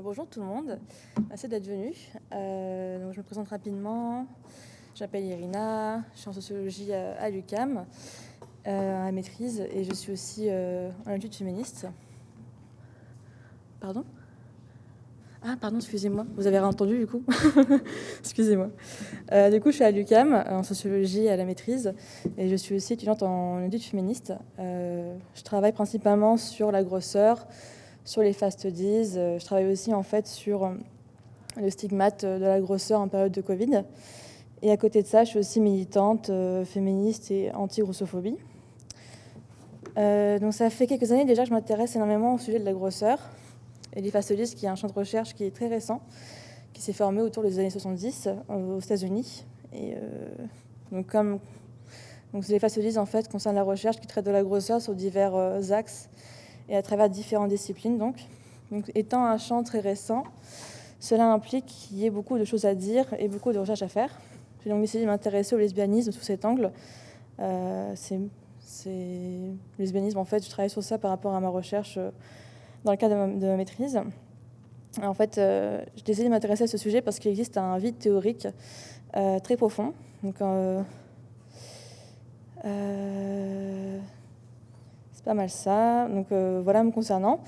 Bonjour tout le monde, merci d'être venu. Donc je me présente rapidement. Je m'appelle Irina, je suis en sociologie à l'UQAM, à maîtrise, et je suis aussi en études féministes. Pardon ? Ah, pardon, excusez-moi, vous avez entendu du coup. Excusez-moi. Du coup, je suis à l'UQAM, en sociologie à la maîtrise, et je suis aussi étudiante en études féministes. Je travaille principalement sur la grosseur, sur les fast studies. Je travaille aussi en fait sur le stigmate de la grosseur en période de Covid. Et à côté de ça, je suis aussi militante féministe et anti-grossophobie. Donc ça fait quelques années déjà que je m'intéresse énormément au sujet de la grosseur et les fast studies, qui est un champ de recherche qui est très récent, qui s'est formé autour des années 70 aux États-Unis. Et donc les fast studies en fait concernent la recherche qui traite de la grosseur sur divers axes et à travers différentes disciplines. Donc étant un champ très récent, cela implique qu'il y ait beaucoup de choses à dire et beaucoup de recherches à faire. J'ai donc décidé de m'intéresser au lesbianisme sous cet angle. Le lesbianisme, en fait, je travaille sur ça par rapport à ma recherche dans le cadre de ma maîtrise. En fait, j'ai décidé de m'intéresser à ce sujet parce qu'il existe un vide théorique très profond. Donc, c'est pas mal ça. Donc, voilà me concernant.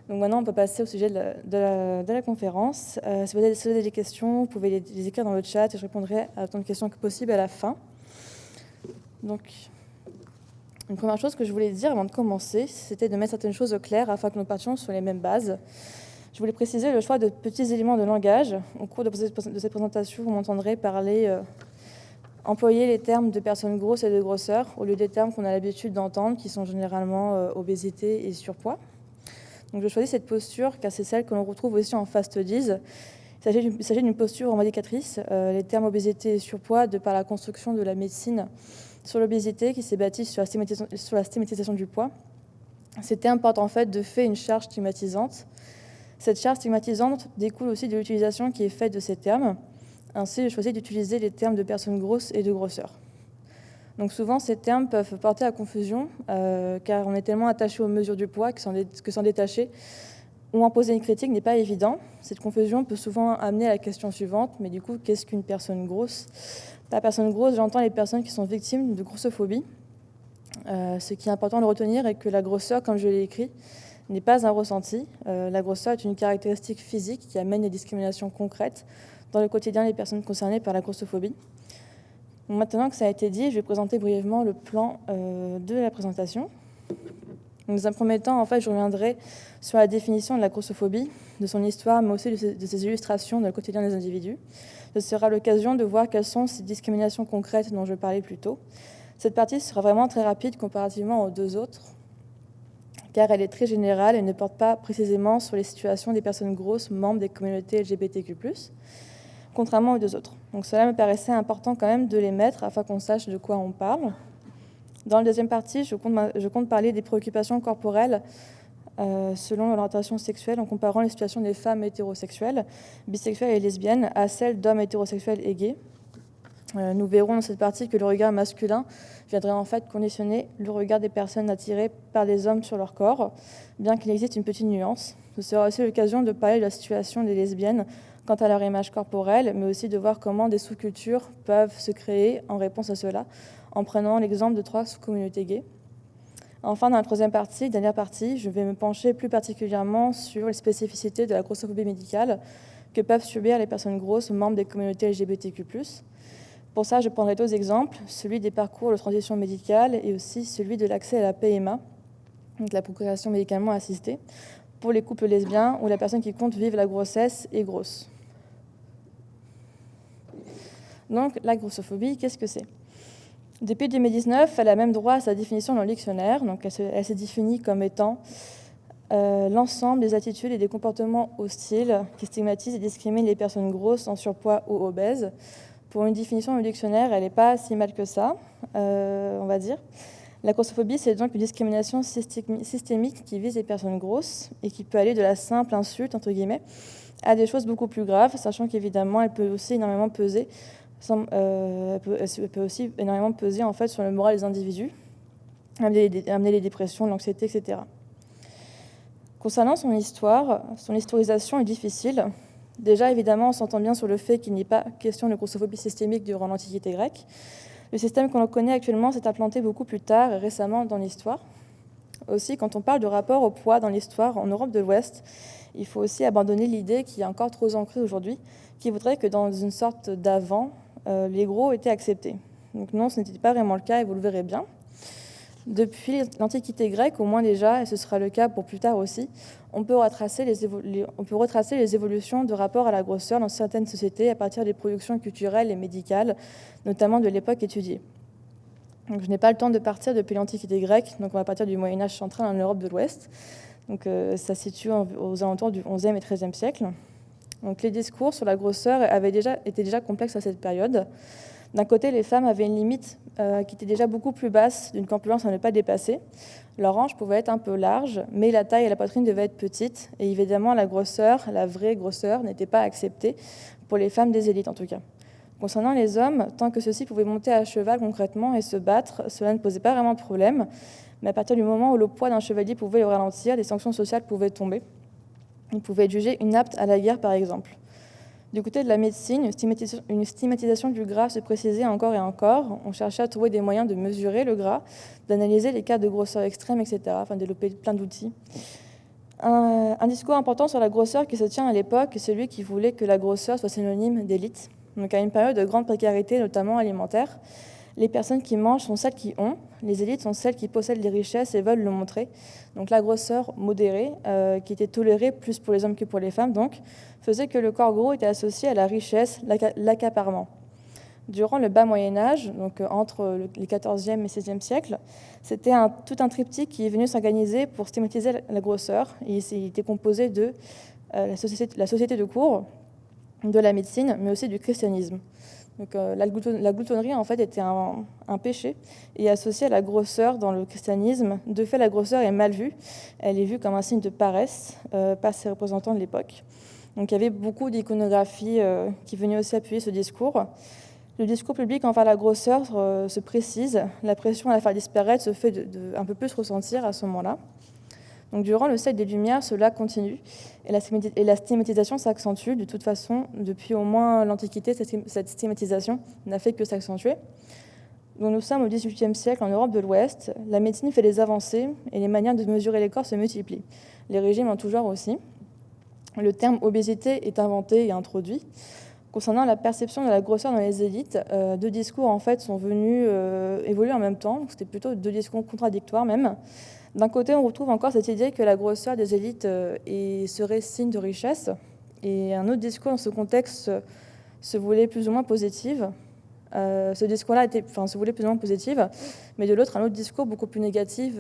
Donc maintenant, on peut passer au sujet de la conférence. Si vous avez des questions, vous pouvez les écrire dans le chat et je répondrai à autant de questions que possible à la fin. Donc, une première chose que je voulais dire avant de commencer, c'était de mettre certaines choses au clair afin que nous partions sur les mêmes bases. Je voulais préciser le choix de petits éléments de langage. Au cours de cette présentation, vous m'entendrez employer les termes de personnes grosses et de grosseur au lieu des termes qu'on a l'habitude d'entendre, qui sont généralement obésité et surpoids. Donc je choisis cette posture car c'est celle que l'on retrouve aussi en fast studies. Il s'agit d'une posture revendicatrice. Les termes obésité et surpoids, de par la construction de la médecine sur l'obésité qui s'est bâtie sur la stigmatisation du poids. Ces termes portent en fait de fait une charge stigmatisante. Cette charge stigmatisante découle aussi de l'utilisation qui est faite de ces termes. Ainsi, j'ai choisi d'utiliser les termes de personnes grosses et de grosseur. Donc souvent, ces termes peuvent porter à confusion, car on est tellement attaché aux mesures du poids que s'en détacher ou en poser une critique n'est pas évident. Cette confusion peut souvent amener à la question suivante, mais du coup, qu'est-ce qu'une personne grosse ? Par personne grosse, j'entends les personnes qui sont victimes de grossophobie. Ce qui est important de retenir est que la grosseur, comme je l'ai écrit, n'est pas un ressenti. La grosseur est une caractéristique physique qui amène des discriminations concrètes dans le quotidien des personnes concernées par la grossophobie. Donc maintenant que ça a été dit, je vais présenter brièvement le plan de la présentation. Donc, dans un premier temps, en fait, je reviendrai sur la définition de la grossophobie, de son histoire, mais aussi de ses illustrations dans le quotidien des individus. Ce sera l'occasion de voir quelles sont ces discriminations concrètes dont je parlais plus tôt. Cette partie sera vraiment très rapide comparativement aux deux autres, car elle est très générale et ne porte pas précisément sur les situations des personnes grosses membres des communautés LGBTQ+, contrairement aux deux autres. Donc cela me paraissait important quand même de les mettre afin qu'on sache de quoi on parle. Dans la deuxième partie, je compte parler des préoccupations corporelles selon l'orientation sexuelle en comparant les situations des femmes hétérosexuelles, bisexuelles et lesbiennes à celles d'hommes hétérosexuels et gays. Nous verrons dans cette partie que le regard masculin viendrait en fait conditionner le regard des personnes attirées par des hommes sur leur corps, bien qu'il existe une petite nuance. Ce sera aussi l'occasion de parler de la situation des lesbiennes quant à leur image corporelle, mais aussi de voir comment des sous-cultures peuvent se créer en réponse à cela, en prenant l'exemple de 3 sous-communautés gays. Enfin, dans la troisième partie, dernière partie, je vais me pencher plus particulièrement sur les spécificités de la grossophobie médicale que peuvent subir les personnes grosses membres des communautés LGBTQ+. Pour ça, je prendrai 2 exemples, celui des parcours de transition médicale et aussi celui de l'accès à la PMA, donc la procréation médicalement assistée, pour les couples lesbiens ou la personne qui compte vivre la grossesse est grosse. Donc, la grossophobie, qu'est-ce que c'est ? Depuis 2019, elle a même droit à sa définition dans le dictionnaire. Donc, elle s'est définie comme étant l'ensemble des attitudes et des comportements hostiles qui stigmatisent et discriminent les personnes grosses, en surpoids ou obèses. Pour une définition dans le dictionnaire, elle n'est pas si mal que ça, on va dire. La grossophobie, c'est donc une discrimination systémique qui vise les personnes grosses et qui peut aller de la simple insulte, entre guillemets, à des choses beaucoup plus graves, sachant qu'évidemment, elle peut aussi énormément peser en fait, sur le moral des individus, amener les dépressions, l'anxiété, etc. Concernant son histoire, son historisation est difficile. Déjà, évidemment, on s'entend bien sur le fait qu'il n'y ait pas question de grossophobie systémique durant l'Antiquité grecque. Le système qu'on connaît actuellement s'est implanté beaucoup plus tard et récemment dans l'histoire. Aussi, quand on parle de rapport au poids dans l'histoire en Europe de l'Ouest, il faut aussi abandonner l'idée qui est encore trop ancrée aujourd'hui, qui voudrait que dans une sorte d'avant, les gros étaient acceptés. Donc non, ce n'était pas vraiment le cas et vous le verrez bien. Depuis l'Antiquité grecque, au moins déjà, et ce sera le cas pour plus tard aussi, on peut retracer les évolutions de rapport à la grosseur dans certaines sociétés à partir des productions culturelles et médicales, notamment de l'époque étudiée. Donc, je n'ai pas le temps de partir depuis l'Antiquité grecque, donc on va partir du Moyen-Âge central en Europe de l'Ouest. Donc, ça se situe aux alentours du XIe et XIIIe siècle. Donc, les discours sur la grosseur étaient déjà complexes à cette période. D'un côté, les femmes avaient une limite qui était déjà beaucoup plus basse, d'une corpulence à ne pas dépasser. Leur hanche pouvait être un peu large, mais la taille et la poitrine devaient être petites. Et évidemment, la grosseur, la vraie grosseur, n'était pas acceptée pour les femmes des élites en tout cas. Concernant les hommes, tant que ceux-ci pouvaient monter à cheval concrètement et se battre, cela ne posait pas vraiment de problème. Mais à partir du moment où le poids d'un chevalier pouvait le ralentir, des sanctions sociales pouvaient tomber. Il pouvait être jugé inapte à la guerre, par exemple. Du côté de la médecine, une stigmatisation du gras se précisait encore et encore. On cherchait à trouver des moyens de mesurer le gras, d'analyser les cas de grosseur extrême, etc., afin de développer plein d'outils. Un discours important sur la grosseur qui se tient à l'époque est celui qui voulait que la grosseur soit synonyme d'élite. Donc à une période de grande précarité, notamment alimentaire, les personnes qui mangent sont celles qui ont, les élites sont celles qui possèdent les richesses et veulent le montrer. Donc la grosseur modérée, qui était tolérée plus pour les hommes que pour les femmes, donc, faisait que le corps gros était associé à la richesse, l'accaparement. Durant le bas Moyen-Âge, donc entre les XIVe et XVIe siècles, c'était tout un triptyque qui est venu s'organiser pour stigmatiser la grosseur. Il était composé de la société de cour, de la médecine, mais aussi du christianisme. Donc, la gloutonnerie, en fait, était un péché et associée à la grosseur dans le christianisme. De fait, la grosseur est mal vue. Elle est vue comme un signe de paresse par ses représentants de l'époque. Donc, il y avait beaucoup d'iconographie qui venait aussi appuyer ce discours. Le discours public envers la grosseur se précise. La pression à la faire disparaître se fait un peu plus ressentir à ce moment-là. Donc, durant le siècle des Lumières, cela continue et la stigmatisation s'accentue. De toute façon, depuis au moins l'Antiquité, cette stigmatisation n'a fait que s'accentuer. Donc, nous sommes au XVIIIe siècle en Europe de l'Ouest. La médecine fait des avancées et les manières de mesurer les corps se multiplient. Les régimes en tout genre aussi. Le terme obésité est inventé et introduit. Concernant la perception de la grosseur dans les élites, deux discours en fait sont venus évoluer en même temps. C'était plutôt deux discours contradictoires même. D'un côté, on retrouve encore cette idée que la grosseur des élites serait signe de richesse, et un autre discours dans ce contexte se voulait plus ou moins positive. Ce discours-là se voulait plus ou moins positive, mais de l'autre, un autre discours beaucoup plus négatif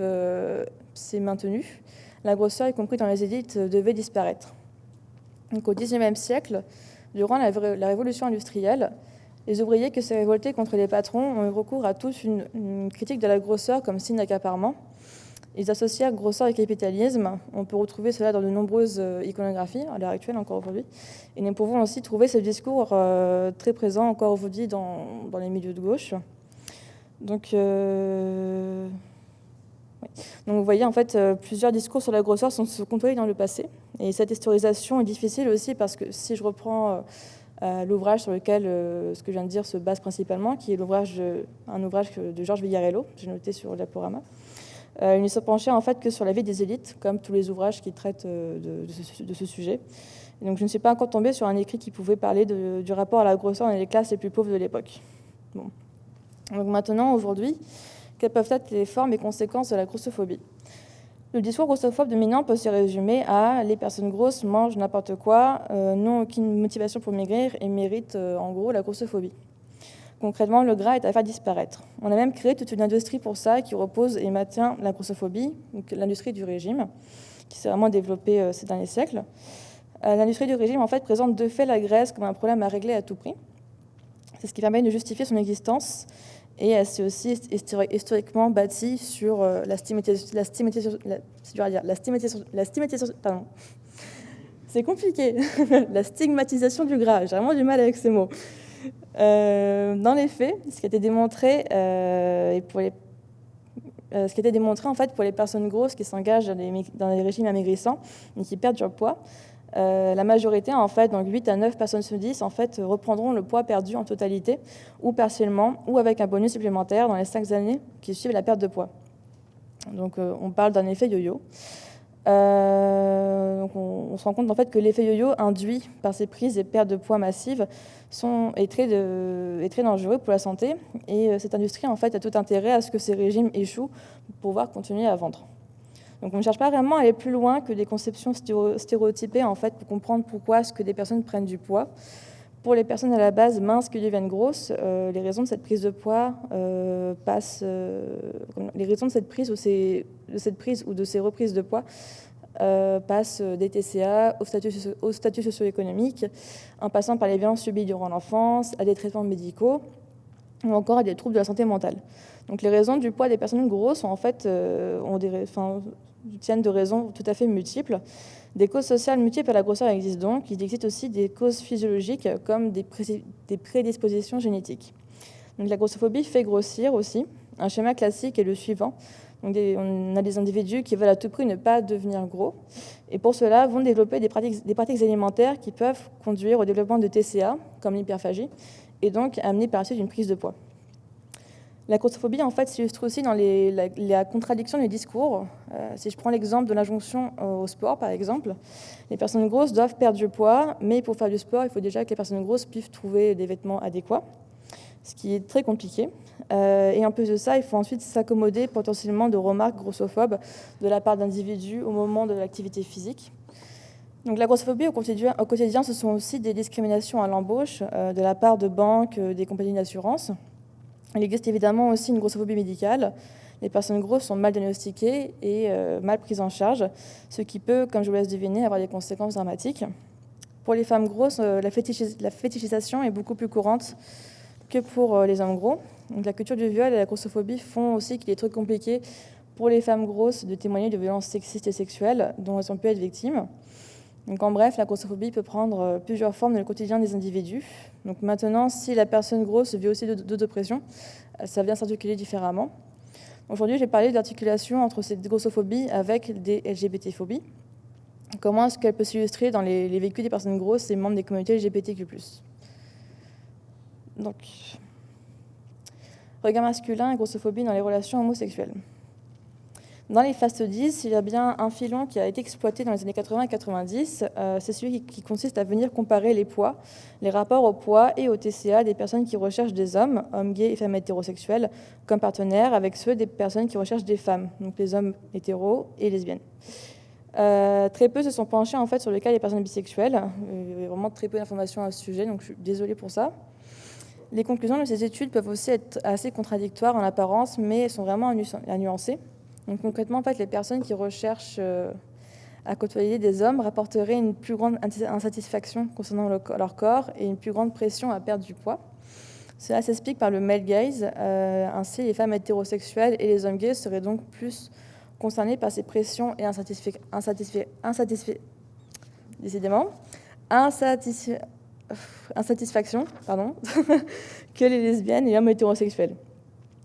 s'est maintenu. La grosseur, y compris dans les élites, devait disparaître. Donc, au XIXe siècle, durant la révolution industrielle, les ouvriers qui s'est révoltés contre les patrons ont eu recours à toute une critique de la grosseur comme signe d'accaparement. Ils associèrent grosseur et capitalisme. On peut retrouver cela dans de nombreuses iconographies, à l'heure actuelle, encore aujourd'hui. Et nous pouvons aussi trouver ce discours très présent encore aujourd'hui dans les milieux de gauche. Donc, vous voyez, en fait, plusieurs discours sur la grosseur se côtoient dans le passé. Et cette historisation est difficile aussi parce que si je reprends l'ouvrage sur lequel ce que je viens de dire se base principalement, qui est un ouvrage de Georges Villarello, j'ai noté sur Diaporama, il ne se penchait en fait que sur la vie des élites, comme tous les ouvrages qui traitent de ce sujet. Et donc je ne suis pas encore tombée sur un écrit qui pouvait parler du rapport à la grosseur dans les classes les plus pauvres de l'époque. Bon. Donc maintenant, aujourd'hui, quelles peuvent être les formes et conséquences de la grossophobie ? Le discours grossophobe dominant peut se résumer à « les personnes grosses mangent n'importe quoi, n'ont aucune motivation pour maigrir et méritent en gros la grossophobie ». Concrètement, le gras est à faire disparaître. On a même créé toute une industrie pour ça qui repose et maintient la grossophobie, donc l'industrie du régime, qui s'est vraiment développée ces derniers siècles. L'industrie du régime, en fait, présente de fait la graisse comme un problème à régler à tout prix. C'est ce qui permet de justifier son existence, et elle s'est aussi historiquement bâtie sur la stigmatisation, c'est compliqué, la stigmatisation du gras. J'ai vraiment du mal avec ces mots. Dans les faits, ce qui a été démontré, et ce qui a été démontré en fait pour les personnes grosses qui s'engagent dans les régimes amaigrissants et qui perdent du poids, la majorité, en fait, donc 8 à 9 personnes sur 10, en fait, reprendront le poids perdu en totalité ou partiellement ou avec un bonus supplémentaire dans les 5 années qui suivent la perte de poids. Donc on parle d'un effet yo-yo. Donc on se rend compte en fait que l'effet yo-yo induit par ces prises et pertes de poids massives est très dangereux pour la santé, et cette industrie en fait a tout intérêt à ce que ces régimes échouent pour pouvoir continuer à vendre. Donc on ne cherche pas vraiment à aller plus loin que des conceptions stéréotypées en fait pour comprendre pourquoi est-ce que des personnes prennent du poids. Pour les personnes à la base minces qui deviennent grosses, les raisons de cette prise de poids les raisons de cette prise ou de ces reprises de poids passent des TCA au statut socio-économique, en passant par les violences subies durant l'enfance, à des traitements médicaux ou encore à des troubles de la santé mentale. Donc les raisons du poids des personnes grosses sont en fait tiennent de raisons tout à fait multiples. Des causes sociales multiples à la grosseur existent donc. Il existe aussi des causes physiologiques comme des prédispositions génétiques. Donc, la grossophobie fait grossir aussi. Un schéma classique est le suivant. Donc, on a des individus qui veulent à tout prix ne pas devenir gros, et pour cela vont développer des pratiques alimentaires qui peuvent conduire au développement de TCA, comme l'hyperphagie, et donc amener par la suite une prise de poids. La grossophobie, en fait, s'illustre aussi dans la contradiction des discours. Si je prends l'exemple de l'injonction au sport, par exemple, les personnes grosses doivent perdre du poids, mais pour faire du sport, il faut déjà que les personnes grosses puissent trouver des vêtements adéquats, ce qui est très compliqué. Et en plus de ça, il faut ensuite s'accommoder potentiellement de remarques grossophobes de la part d'individus au moment de l'activité physique. Donc la grossophobie au quotidien, ce sont aussi des discriminations à l'embauche de la part de banques, des compagnies d'assurance. Il existe évidemment aussi une grossophobie médicale. Les personnes grosses sont mal diagnostiquées et mal prises en charge, ce qui peut, comme je vous laisse deviner, avoir des conséquences dramatiques. Pour les femmes grosses, la fétichisation est beaucoup plus courante que pour les hommes gros. Donc, la culture du viol et la grossophobie font aussi qu'il est très compliqué pour les femmes grosses de témoigner de violences sexistes et sexuelles dont elles ont pu être victimes. Donc, en bref, la grossophobie peut prendre plusieurs formes dans le quotidien des individus. Donc maintenant, si la personne grosse vit aussi d'oppression, ça vient s'articuler différemment. Aujourd'hui, j'ai parlé de l'articulation entre cette grossophobie avec des LGBT-phobies. Comment est-ce qu'elle peut s'illustrer dans les vécus des personnes grosses et membres des communautés LGBTQ+. Donc, regard masculin et grossophobie dans les relations homosexuelles. Dans les fast studies, il y a bien un filon qui a été exploité dans les années 80 et 90. C'est celui qui consiste à venir comparer les poids, les rapports au poids et au TCA des personnes qui recherchent des hommes gays et femmes hétérosexuels, comme partenaires, avec ceux des personnes qui recherchent des femmes, donc les hommes hétéros et lesbiennes. Très peu se sont penchés en fait sur le cas des personnes bisexuelles. Il y a vraiment très peu d'informations à ce sujet, donc je suis désolée pour ça. Les conclusions de ces études peuvent aussi être assez contradictoires en apparence, mais elles sont vraiment à nuancer. Donc concrètement, en fait, les personnes qui recherchent à côtoyer des hommes rapporteraient une plus grande insatisfaction concernant leur corps et une plus grande pression à perdre du poids. Cela s'explique par le male gaze. Ainsi, les femmes hétérosexuelles et les hommes gays seraient donc plus concernés par ces pressions et insatisfaction que les lesbiennes et hommes hétérosexuels.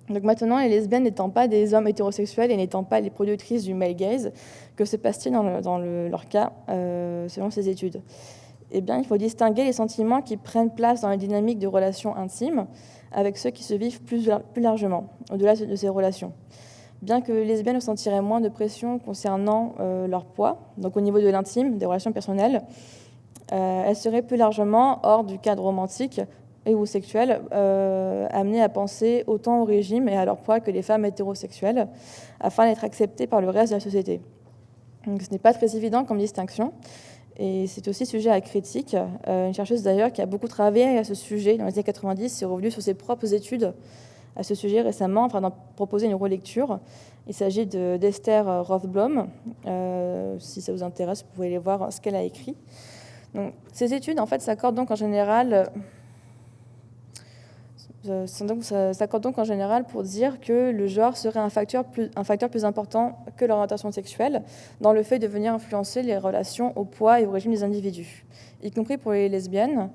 Donc maintenant, les lesbiennes n'étant pas des hommes hétérosexuels et n'étant pas les productrices du male gaze, que se passe-t-il dans leur cas, selon ces études ? Eh bien, il faut distinguer les sentiments qui prennent place dans la dynamique de relations intimes avec ceux qui se vivent plus largement, au-delà de ces relations. Bien que les lesbiennes ressentiraient moins de pression concernant leur poids, donc au niveau de l'intime, des relations personnelles, elles seraient plus largement hors du cadre romantique et ou sexuelles, amenées à penser autant au régime et à leur poids que les femmes hétérosexuelles, afin d'être acceptées par le reste de la société. Donc, ce n'est pas très évident comme distinction, et c'est aussi sujet à critique. Une chercheuse d'ailleurs qui a beaucoup travaillé à ce sujet dans les années 90 est revenue sur ses propres études à ce sujet récemment, afin d'en proposer une relecture. Il s'agit d'Esther Rothblum. Si ça vous intéresse, vous pouvez aller voir ce qu'elle a écrit. Donc, ces études en fait s'accordent donc en général pour dire que le genre serait un facteur plus important que l'orientation sexuelle dans le fait de venir influencer les relations au poids et au régime des individus. Y compris pour les lesbiennes,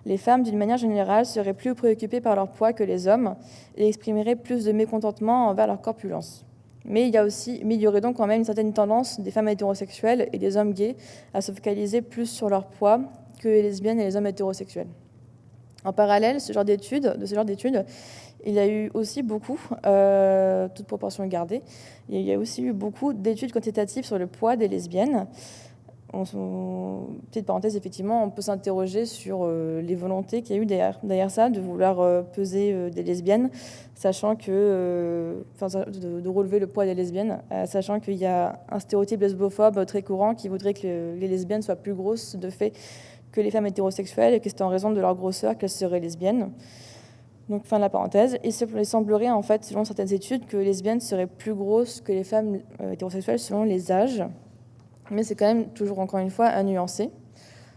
les femmes, d'une manière générale, seraient plus préoccupées par leur poids que les hommes et exprimeraient plus de mécontentement envers leur corpulence. Mais il y aurait donc quand même une certaine tendance des femmes hétérosexuelles et des hommes gays à se focaliser plus sur leur poids que les lesbiennes et les hommes hétérosexuels. En parallèle de ce genre d'études, il y a eu aussi beaucoup, toute proportion gardée, il y a aussi eu beaucoup d'études quantitatives sur le poids des lesbiennes. Petite parenthèse, effectivement, on peut s'interroger sur les volontés qu'il y a eu derrière ça, de vouloir peser des lesbiennes, sachant que, de relever le poids des lesbiennes, sachant qu'il y a un stéréotype lesbophobe très courant qui voudrait que les lesbiennes soient plus grosses de fait que les femmes hétérosexuelles et que c'est en raison de leur grosseur qu'elles seraient lesbiennes. Donc, fin de la parenthèse. Il semblerait, en fait, selon certaines études, que les lesbiennes seraient plus grosses que les femmes hétérosexuelles selon les âges. Mais c'est quand même toujours, encore une fois, à nuancer.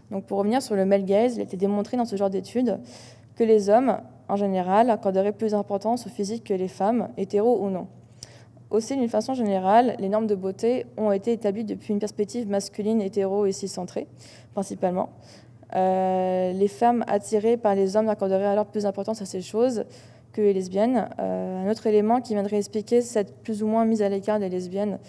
Donc, pour revenir sur le male gaze, il a été démontré dans ce genre d'études que les hommes, en général, accorderaient plus d'importance au physique que les femmes, hétéros ou non. Aussi, d'une façon générale, les normes de beauté ont été établies depuis une perspective masculine, hétéro et cis-centrée, principalement. Les femmes attirées par les hommes accorderaient alors plus d'importance à ces choses que les lesbiennes. Un autre élément qui viendrait expliquer cette plus ou moins mise à l'écart des lesbiennes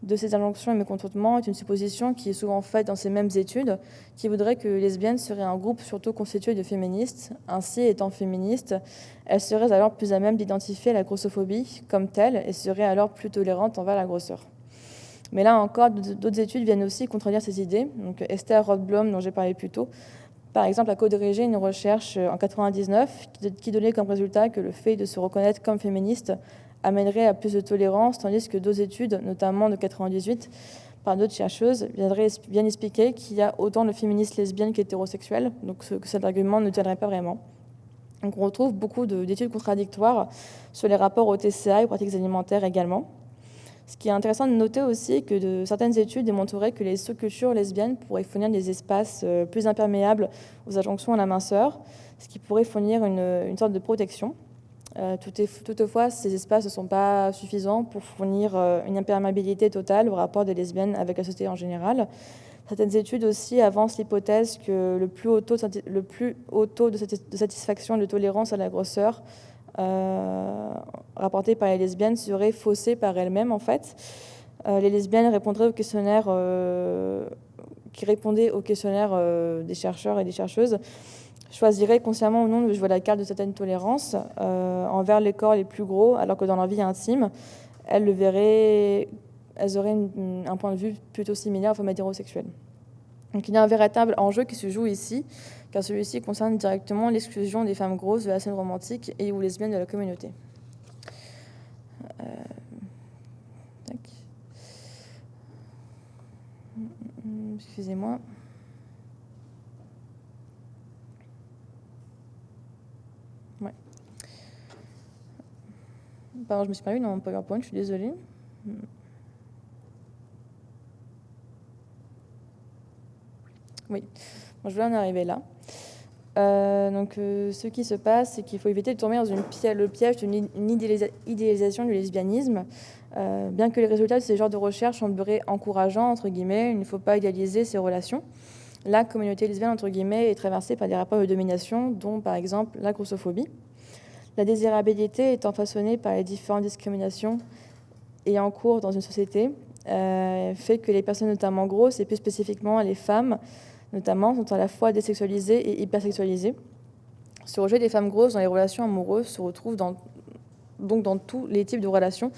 de ces injonctions et mécontentements est une supposition qui est souvent faite dans ces mêmes études, qui voudrait que les lesbiennes seraient un groupe surtout constitué de féministes. Ainsi, étant féministes, elles seraient alors plus à même d'identifier la grossophobie comme telle et seraient alors plus tolérantes envers la grosseur. Mais là encore, d'autres études viennent aussi contredire ces idées. Donc, Esther Rothblum, dont j'ai parlé plus tôt, par exemple, a co-dirigé une recherche en 1999 qui donnait comme résultat que le fait de se reconnaître comme féministe amènerait à plus de tolérance, tandis que d'autres études, notamment de 1998, par d'autres chercheuses, viennent expliquer qu'il y a autant de féministes lesbiennes qu'hétérosexuelles, donc que cet argument ne tiendrait pas vraiment. Donc on retrouve beaucoup d'études contradictoires sur les rapports au TCA et aux pratiques alimentaires également. Ce qui est intéressant de noter aussi que certaines études démontreraient que les sous-cultures lesbiennes pourraient fournir des espaces plus imperméables aux injonctions à la minceur, ce qui pourrait fournir une sorte de protection. Toutefois, ces espaces ne sont pas suffisants pour fournir une imperméabilité totale au rapport des lesbiennes avec la société en général. Certaines études aussi avancent l'hypothèse que le plus haut taux de satisfaction et de tolérance à la grosseur rapporté par les lesbiennes serait faussé par elles-mêmes, en fait. Les lesbiennes répondraient au questionnaire des chercheurs et des chercheuses, choisiraient consciemment ou non de jouer la carte de certaines tolérances envers les corps les plus gros, alors que dans leur vie intime, elles auraient un point de vue plutôt similaire aux femmes hétérosexuelles. Donc il y a un véritable enjeu qui se joue ici, car celui-ci concerne directement l'exclusion des femmes grosses de la scène romantique et ou lesbiennes de la communauté. Excusez-moi. Ouais. Pardon, je me suis perdue dans mon PowerPoint, je suis désolée. Oui, bon, je voulais en arriver là. Ce qui se passe, c'est qu'il faut éviter de tomber dans le piège d'une idéalisation du lesbianisme. Bien que les résultats de ce genre de recherche sembleraient encourageants, entre guillemets, il ne faut pas idéaliser ces relations. La communauté lesbienne, entre guillemets, est traversée par des rapports de domination, dont par exemple la grossophobie. La désirabilité étant façonnée par les différentes discriminations ayant cours dans une société, fait que les personnes notamment grosses, et plus spécifiquement les femmes, notamment, sont à la fois désexualisées et hypersexualisées. Ce rejet des femmes grosses dans les relations amoureuses se retrouve donc dans tous les types de relations,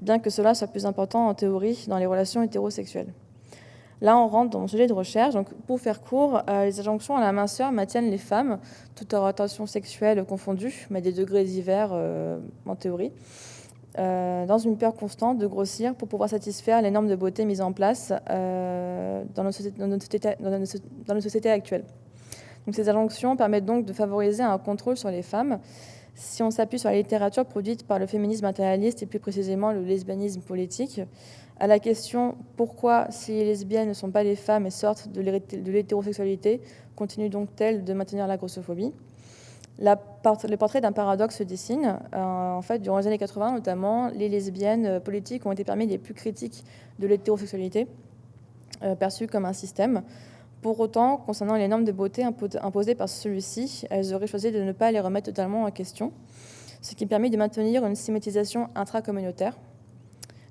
bien que cela soit plus important en théorie dans les relations hétérosexuelles. Là, on rentre dans mon sujet de recherche. Donc, pour faire court, les injonctions à la minceur maintiennent les femmes, toute orientation sexuelle confondue, mais à des degrés divers en théorie, dans une peur constante de grossir pour pouvoir satisfaire les normes de beauté mises en place dans nos sociétés actuelles. Donc, ces injonctions permettent donc de favoriser un contrôle sur les femmes. Si on s'appuie sur la littérature produite par le féminisme matérialiste et plus précisément le lesbianisme politique, à la question « Pourquoi, si les lesbiennes ne sont pas les femmes et sortent de l'hétérosexualité, continue donc-t-elle de maintenir la grossophobie ?» Le portrait d'un paradoxe se dessine. En fait, durant les années 80, notamment, les lesbiennes politiques ont été parmi les plus critiques de l'hétérosexualité, perçues comme un système. Pour autant, concernant les normes de beauté imposées par celui-ci, elles auraient choisi de ne pas les remettre totalement en question, ce qui permet de maintenir une symétrisation intracommunautaire.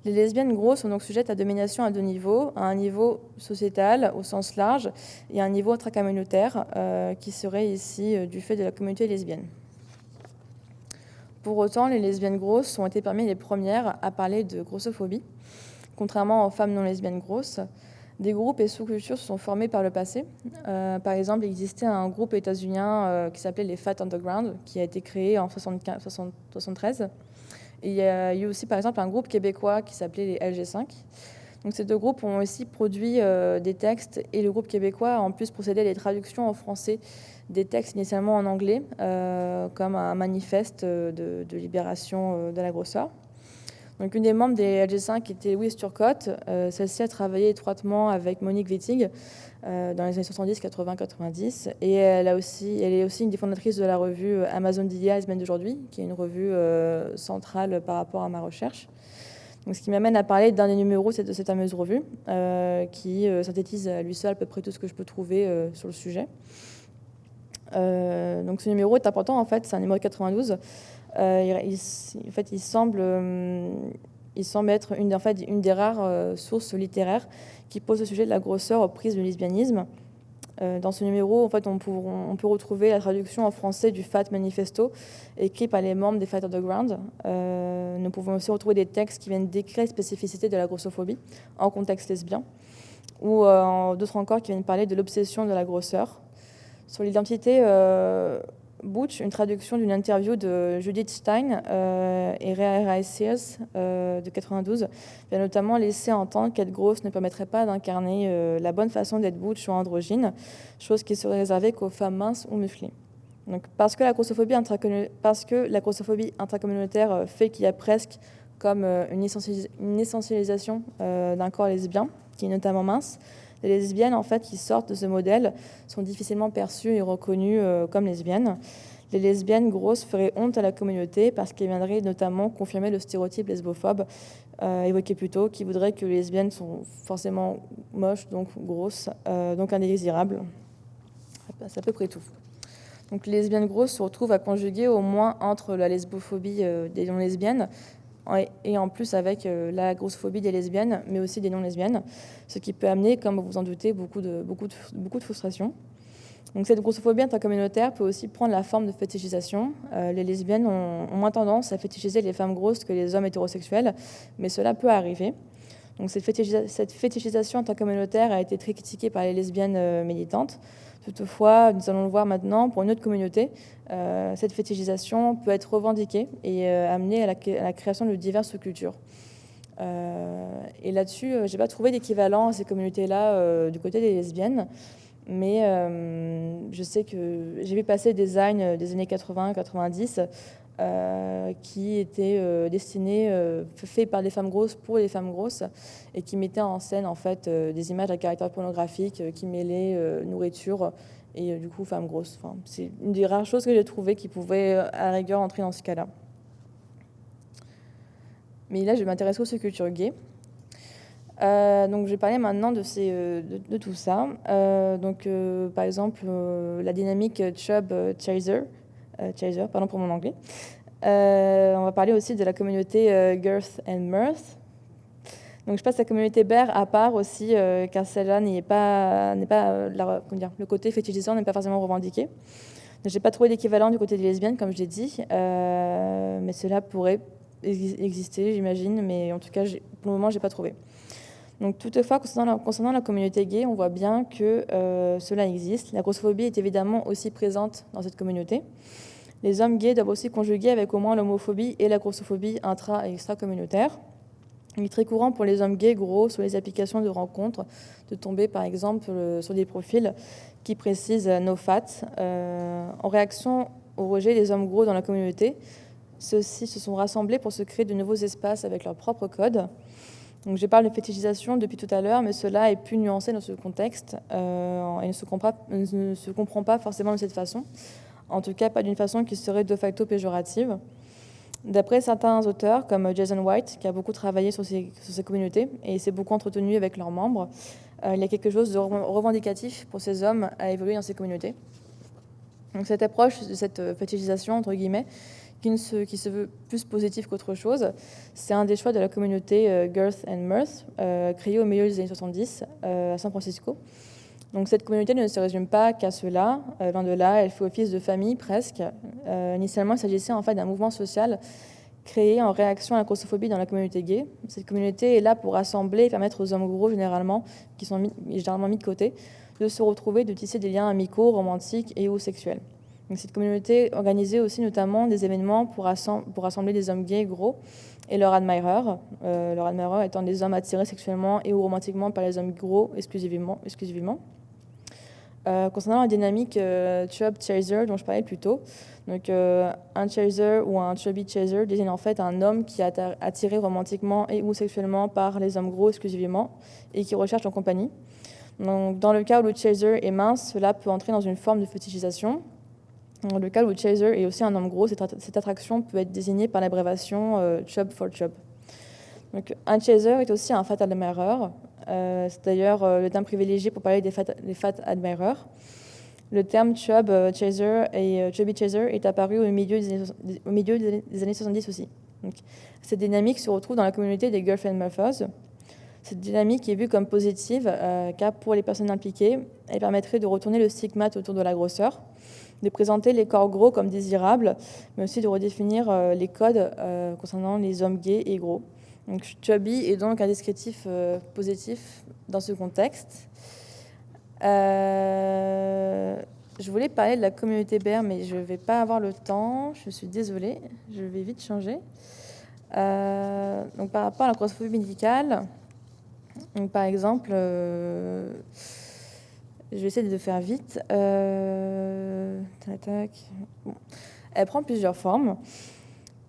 Les lesbiennes grosses sont donc sujettes à domination à deux niveaux, à un niveau sociétal au sens large et à un niveau intracommunautaire qui serait ici du fait de la communauté lesbienne. Pour autant, les lesbiennes grosses ont été parmi les premières à parler de grossophobie. Contrairement aux femmes non lesbiennes grosses, des groupes et sous-cultures se sont formés par le passé. Par exemple, il existait un groupe états-unien qui s'appelait les Fat Underground, qui a été créé en 1973. Et il y a eu aussi, par exemple, un groupe québécois qui s'appelait les LG5. Donc, ces deux groupes ont aussi produit des textes, et le groupe québécois a en plus procédé à des traductions en français des textes initialement en anglais, comme un manifeste de libération de la grosseur. Donc, une des membres des LG5 était Louise Turcotte. Celle-ci a travaillé étroitement avec Monique Wittig dans les années 70, 80, 90. Et elle est aussi une des fondatrices de la revue Amazon d'hier, la semaine d'aujourd'hui, qui est une revue centrale par rapport à ma recherche. Donc, ce qui m'amène à parler d'un des numéros de cette fameuse revue, qui synthétise à lui seul à peu près tout ce que je peux trouver sur le sujet. Donc, ce numéro est important, en fait, c'est un numéro de 92. Il semble être une des rares sources littéraires qui pose le sujet de la grosseur au prisme du lesbianisme. Dans ce numéro, en fait, on peut retrouver la traduction en français du Fat Manifesto, écrit par les membres des Fat Underground. Nous pouvons aussi retrouver des textes qui viennent décrire les spécificités de la grossophobie en contexte lesbien, ou d'autres encore qui viennent parler de l'obsession de la grosseur. Sur l'identité Butch, une traduction d'une interview de Judith Stein et Ray Sears de 92 vient notamment laisser entendre qu'être grosse ne permettrait pas d'incarner la bonne façon d'être Butch ou androgyne, chose qui serait réservée qu'aux femmes minces ou musclées. Donc, parce que la grossophobie intracommunautaire fait qu'il y a presque comme une essentialisation d'un corps lesbien, qui est notamment mince, les lesbiennes, en fait, qui sortent de ce modèle sont difficilement perçues et reconnues comme lesbiennes. Les lesbiennes grosses feraient honte à la communauté parce qu'elles viendraient notamment confirmer le stéréotype lesbophobe évoqué plus tôt, qui voudrait que les lesbiennes sont forcément moches, donc grosses, donc indésirables. C'est à peu près tout. Donc les lesbiennes grosses se retrouvent à conjuguer au moins entre la lesbophobie des non-lesbiennes et en plus avec la grossophobie des lesbiennes, mais aussi des non-lesbiennes, ce qui peut amener, comme vous vous en doutez, beaucoup de frustration. Donc cette grossophobie intercommunautaire peut aussi prendre la forme de fétichisation. Les lesbiennes ont moins tendance à fétichiser les femmes grosses que les hommes hétérosexuels, mais cela peut arriver. Donc cette fétichisation intercommunautaire a été très critiquée par les lesbiennes militantes. Toutefois, nous allons le voir maintenant, pour une autre communauté, cette fétichisation peut être revendiquée et amener à la création de diverses cultures. Et là-dessus, je n'ai pas trouvé d'équivalent à ces communautés-là du côté des lesbiennes, mais je sais que j'ai vu passer des designs des années 80-90 qui étaient destinés, faits par des femmes grosses pour les femmes grosses, et qui mettaient en scène en fait des images à caractère pornographique qui mêlaient nourriture et du coup femmes grosses. Enfin, c'est une des rares choses que j'ai trouvées qui pouvaient à la rigueur entrer dans ce cas-là. Mais là, je vais m'intéresser aux sous-cultures gays. Donc, je vais parler maintenant de tout ça. Par exemple, la dynamique Chub-Chaser, pardon pour mon anglais. On va parler aussi de la communauté Girth and Mirth. Donc, je passe la communauté bear à part aussi, car celle-là le côté fétichisant n'est pas forcément revendiqué. Je n'ai pas trouvé d'équivalent du côté des lesbiennes, comme je l'ai dit, mais cela pourrait exister, j'imagine, mais en tout cas, pour le moment, je n'ai pas trouvé. Donc, toutefois, concernant la communauté gay, on voit bien que cela existe. La grossophobie est évidemment aussi présente dans cette communauté. Les hommes gays doivent aussi conjuguer avec au moins l'homophobie et la grossophobie intra- et extra-communautaire. Il est très courant pour les hommes gays gros sur les applications de rencontres de tomber par exemple sur des profils qui précisent no fat. En réaction au rejet des hommes gros dans la communauté, ceux-ci se sont rassemblés pour se créer de nouveaux espaces avec leur propre code. Donc, je parle de fétichisation depuis tout à l'heure, mais cela est plus nuancé dans ce contexte et ne se comprend pas forcément de cette façon. En tout cas, pas d'une façon qui serait de facto péjorative. D'après certains auteurs, comme Jason White, qui a beaucoup travaillé sur ces communautés et s'est beaucoup entretenu avec leurs membres, il y a quelque chose de revendicatif pour ces hommes à évoluer dans ces communautés. Donc, cette approche de cette fétichisation, entre guillemets, qui se veut plus positif qu'autre chose. C'est un des choix de la communauté Girth and Mirth, créée au milieu des années 70 à San Francisco. Donc cette communauté ne se résume pas qu'à cela, loin de là, elle fait office de famille presque. Initialement, il s'agissait en fait d'un mouvement social créé en réaction à la grossophobie dans la communauté gay. Cette communauté est là pour rassembler et permettre aux hommes gros, généralement, qui sont généralement mis de côté, de se retrouver, de tisser des liens amicaux, romantiques et ou sexuels. Donc, cette communauté organisait aussi notamment des événements pour rassembler des hommes gays gros et leurs admirers étant des hommes attirés sexuellement et ou romantiquement par les hommes gros exclusivement. Concernant la dynamique chub chaser dont je parlais plus tôt, donc un chaser ou un chubby chaser désigne en fait un homme qui est attiré romantiquement et ou sexuellement par les hommes gros exclusivement et qui recherche en compagnie. Donc, dans le cas où le chaser est mince, cela peut entrer dans une forme de fétichisation. Dans le cas où le chaser est aussi un homme gros, cette attraction peut être désignée par l'abréviation chub for chub. Donc, un chaser est aussi un fat admirer. C'est d'ailleurs le terme privilégié pour parler des fat admirers. Le terme chub chaser et chubby chaser est apparu au milieu des années 70 aussi. Donc, cette dynamique se retrouve dans la communauté des girlfriend muffers. Cette dynamique est vue comme positive car pour les personnes impliquées, elle permettrait de retourner le stigmate autour de la grosseur, de présenter les corps gros comme désirables, mais aussi de redéfinir les codes concernant les hommes gays et gros. Donc, chubby est donc un descriptif positif dans ce contexte. Je voulais parler de la communauté BR, mais je ne vais pas avoir le temps. Je suis désolée, je vais vite changer. Donc, par rapport à la grossophobie médicale, donc, par exemple, je vais essayer de faire vite. Bon. Elle prend plusieurs formes.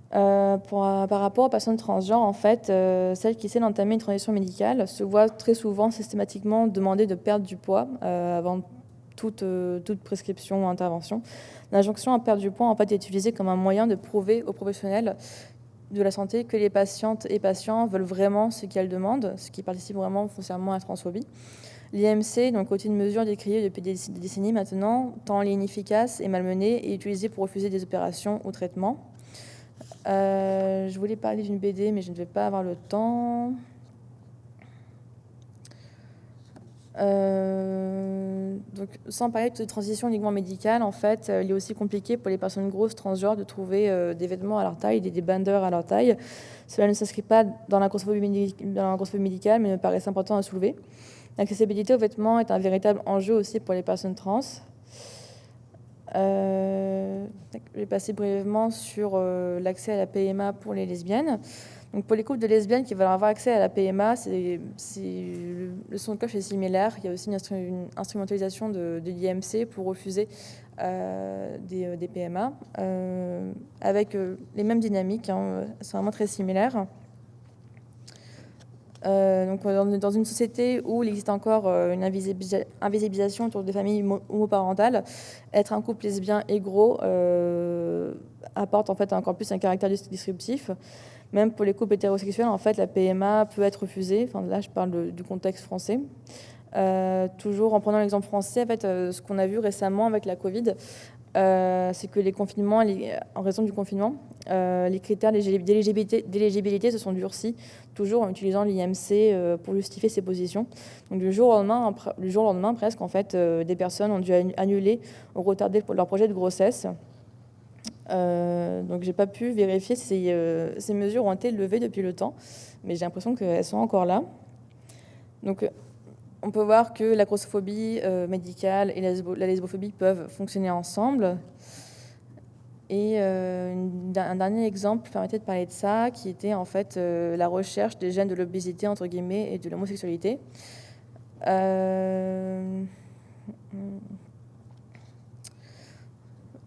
Par rapport aux personnes transgenres, en fait, celles qui essaient d'entamer une transition médicale se voient très souvent systématiquement demander de perdre du poids avant toute prescription ou intervention. L'injonction à perdre du poids en fait, est utilisée comme un moyen de prouver aux professionnels de la santé que les patientes et patients veulent vraiment ce qu'elles demandent, ce qui participe vraiment foncièrement à la transphobie. L'IMC, donc une mesure décriée depuis des décennies maintenant, tant elle est inefficace et malmenée et utilisée pour refuser des opérations ou traitements. Je voulais parler d'une BD, mais je ne vais pas avoir le temps. Donc, sans parler de transition uniquement médicale, en fait, il est aussi compliqué pour les personnes grosses transgenres de trouver des vêtements à leur taille, des bandeurs à leur taille. Cela ne s'inscrit pas dans la grossophobie médicale, mais me paraît important à soulever. L'accessibilité aux vêtements est un véritable enjeu aussi pour les personnes trans. Je vais passer brièvement sur l'accès à la PMA pour les lesbiennes. Donc pour les couples de lesbiennes qui veulent avoir accès à la PMA, le son de cloche est similaire. Il y a aussi une instrumentalisation de l'IMC pour refuser des PMA, avec les mêmes dynamiques, hein, c'est vraiment très similaire. Donc, dans une société où il existe encore une invisibilisation autour des familles homoparentales, être un couple lesbien et gros apporte en fait encore plus un caractère disruptif. Même pour les couples hétérosexuels, en fait, la PMA peut être refusée. Enfin, là, je parle du contexte français. Toujours en prenant l'exemple français, en fait, ce qu'on a vu récemment avec la Covid, c'est que les confinements, en raison du confinement, les critères d'éligibilité se sont durcis, toujours en utilisant l'IMC pour justifier ses positions. Donc du jour au lendemain presque, en fait, des personnes ont dû annuler ou retarder leur projet de grossesse. Donc j'ai pas pu vérifier si ces mesures ont été levées depuis le temps, mais j'ai l'impression qu'elles sont encore là. Donc on peut voir que la grossophobie médicale et la lesbophobie peuvent fonctionner ensemble. Et un dernier exemple permettait de parler de ça, qui était en fait la recherche des gènes de l'obésité, entre guillemets, et de l'homosexualité.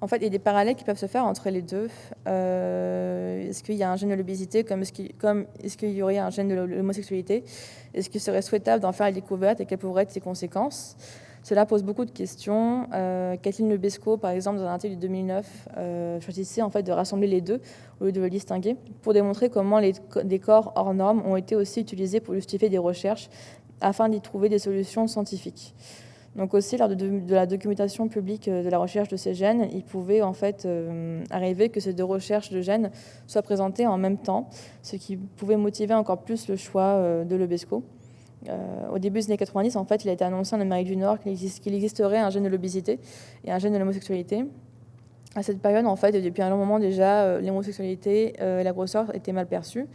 En fait, il y a des parallèles qui peuvent se faire entre les deux. Est-ce qu'il y a un gène de l'obésité comme est-ce qu'il y aurait un gène de l'homosexualité? Est-ce qu'il serait souhaitable d'en faire la découverte et quelles pourraient être ses conséquences? Cela pose beaucoup de questions. Kathleen Lebesco, par exemple, dans un article de 2009, choisissait en fait de rassembler les deux au lieu de les distinguer pour démontrer comment des corps hors normes ont été aussi utilisés pour justifier des recherches afin d'y trouver des solutions scientifiques. Donc aussi, lors de la documentation publique de la recherche de ces gènes, il pouvait en fait arriver que ces deux recherches de gènes soient présentées en même temps, ce qui pouvait motiver encore plus le choix de l'Obesco. Au début des années 90, en fait, il a été annoncé en Amérique du Nord qu'il existerait un gène de l'obésité et un gène de l'homosexualité. À cette période, en fait, et depuis un long moment déjà, l'homosexualité et la grosseur étaient mal perçues.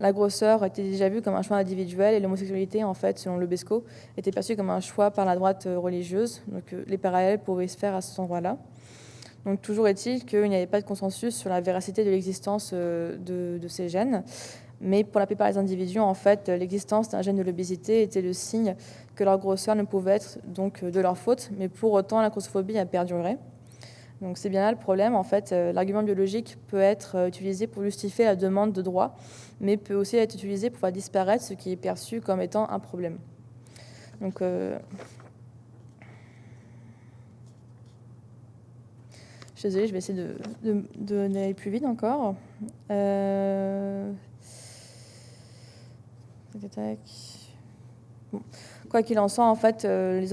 La grosseur était déjà vue comme un choix individuel et l'homosexualité, en fait, selon l'Obesco, était perçue comme un choix par la droite religieuse. Donc les parallèles pouvaient se faire à cet endroit-là. Donc toujours est-il qu'il n'y avait pas de consensus sur la véracité de l'existence de ces gènes. Mais pour la plupart des individus, en fait, l'existence d'un gène de l'obésité était le signe que leur grosseur ne pouvait être donc de leur faute, mais pour autant la grossophobie a perduré. Donc c'est bien là le problème. En fait, l'argument biologique peut être utilisé pour justifier la demande de droit, mais peut aussi être utilisé pour faire disparaître ce qui est perçu comme étant un problème. Donc, je suis désolée, je vais essayer d'aller plus vite encore. Bon. Quoi qu'il en soit, en fait, les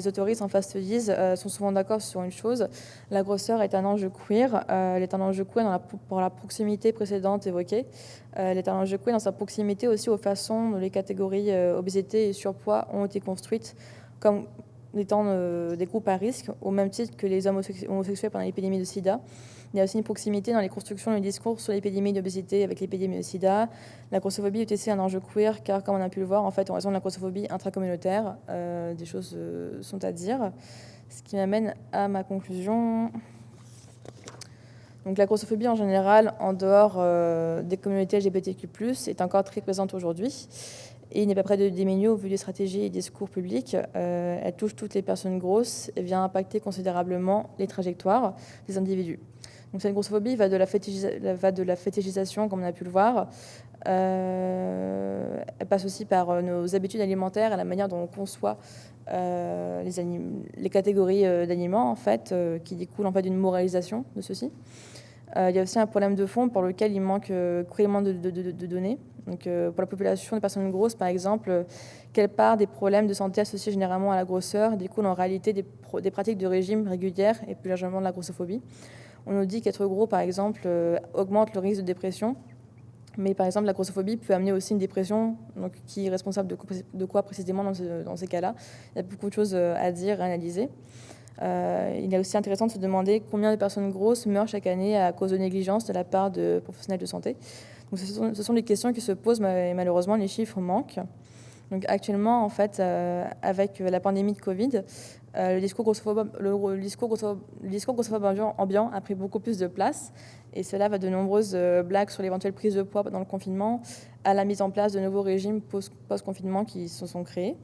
autoristes en phase studies sont souvent d'accord sur une chose. La grosseur est un enjeu queer. Elle est un enjeu queer pour la proximité précédente évoquée. Elle est un enjeu queer dans sa proximité aussi aux façons dont les catégories obésité et surpoids ont été construites comme étant des groupes à risque, au même titre que les homosexuels pendant l'épidémie de sida. Il y a aussi une proximité dans les constructions du discours sur l'épidémie d'obésité avec l'épidémie de sida. La grossophobie est aussi un enjeu queer, car comme on a pu le voir, en fait, en raison de la grossophobie intracommunautaire, des choses sont à dire. Ce qui m'amène à ma conclusion. Donc la grossophobie en général, en dehors des communautés LGBTQ+, est encore très présente aujourd'hui. Et il n'est pas près de diminuer au vu des stratégies et discours publics. Elle touche toutes les personnes grosses et vient impacter considérablement les trajectoires des individus. Donc cette grossophobie va de la fétichisation, comme on a pu le voir. Elle passe aussi par nos habitudes alimentaires et la manière dont on conçoit les catégories d'aliments, en fait, qui découlent en fait d'une moralisation de ceux-ci. Il y a aussi un problème de fond pour lequel il manque cruellement de données. Donc, pour la population de personnes grosses, par exemple, quelle part des problèmes de santé associés généralement à la grosseur découlent en réalité des pratiques de régime régulières et plus largement de la grossophobie. On nous dit qu'être gros, par exemple, augmente le risque de dépression. Mais par exemple, la grossophobie peut amener aussi une dépression, donc, qui est responsable de quoi précisément dans ces cas-là. Il y a beaucoup de choses à dire, à analyser. Il est aussi intéressant de se demander combien de personnes grosses meurent chaque année à cause de négligence de la part de professionnels de santé. Donc, ce sont des questions qui se posent, mais malheureusement, les chiffres manquent. Donc, actuellement, en fait, avec la pandémie de Covid, le discours grossophobe ambiant a pris beaucoup plus de place. Et cela va de nombreuses blagues sur l'éventuelle prise de poids dans le confinement à la mise en place de nouveaux régimes post-confinement qui se sont créés.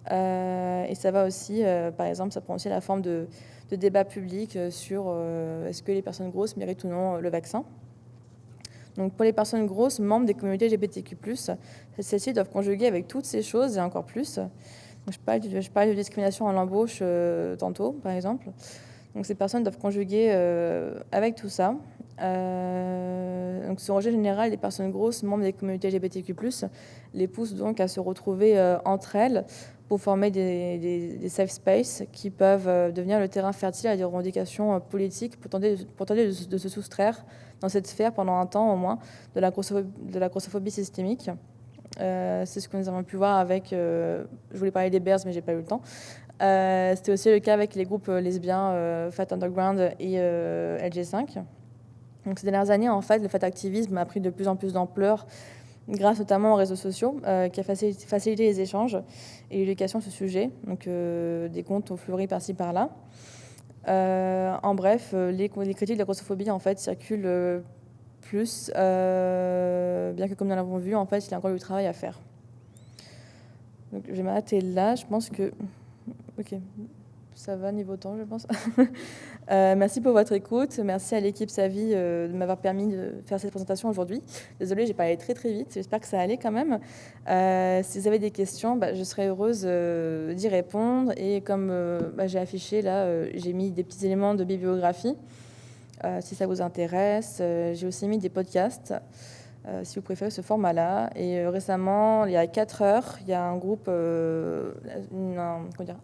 Et ça va aussi, par exemple, ça prend aussi la forme de débats publics sur est-ce que les personnes grosses méritent ou non le vaccin. Donc pour les personnes grosses, membres des communautés LGBTQ+, celles-ci doivent conjuguer avec toutes ces choses et encore plus. Donc, je parlais de discrimination à l'embauche tantôt, par exemple. Donc ces personnes doivent conjuguer avec tout ça. Donc ce rejet général des personnes grosses, membres des communautés LGBTQ+, les pousse donc à se retrouver entre elles pour former des safe spaces qui peuvent devenir le terrain fertile à des revendications politiques pour tenter de se soustraire dans cette sphère pendant un temps au moins de la grossophobie systémique. C'est ce que nous avons pu voir avec, je voulais parler des Bears mais j'ai pas eu le temps. C'était aussi le cas avec les groupes lesbiens Fat Underground et LG5. Donc ces dernières années, en fait, le fat activisme a pris de plus en plus d'ampleur grâce notamment aux réseaux sociaux qui a facilité les échanges et l'éducation sur ce sujet. Donc des comptes ont fleuri par-ci par-là. En bref, les critiques de la grossophobie en fait circulent plus, bien que comme nous l'avons vu, en fait, il y a encore du travail à faire. Donc je vais m'arrêter là. Je pense que ok, ça va niveau temps, je pense. Merci pour votre écoute. Merci à l'équipe Savi de m'avoir permis de faire cette présentation aujourd'hui. Désolée, j'ai parlé très très vite. J'espère que ça allait quand même. Si vous avez des questions, je serais heureuse d'y répondre. Et comme j'ai affiché là, j'ai mis des petits éléments de bibliographie. Si ça vous intéresse, j'ai aussi mis des podcasts. Si vous préférez ce format-là. Et récemment, il y a 4 heures, il y a un groupe,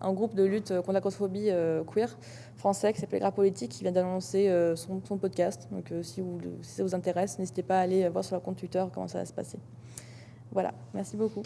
un groupe de lutte contre la grossophobie queer français qui s'appelle Gras Politique, qui vient d'annoncer son podcast. Donc si ça vous intéresse, n'hésitez pas à aller voir sur leur compte Twitter comment ça va se passer. Voilà, merci beaucoup.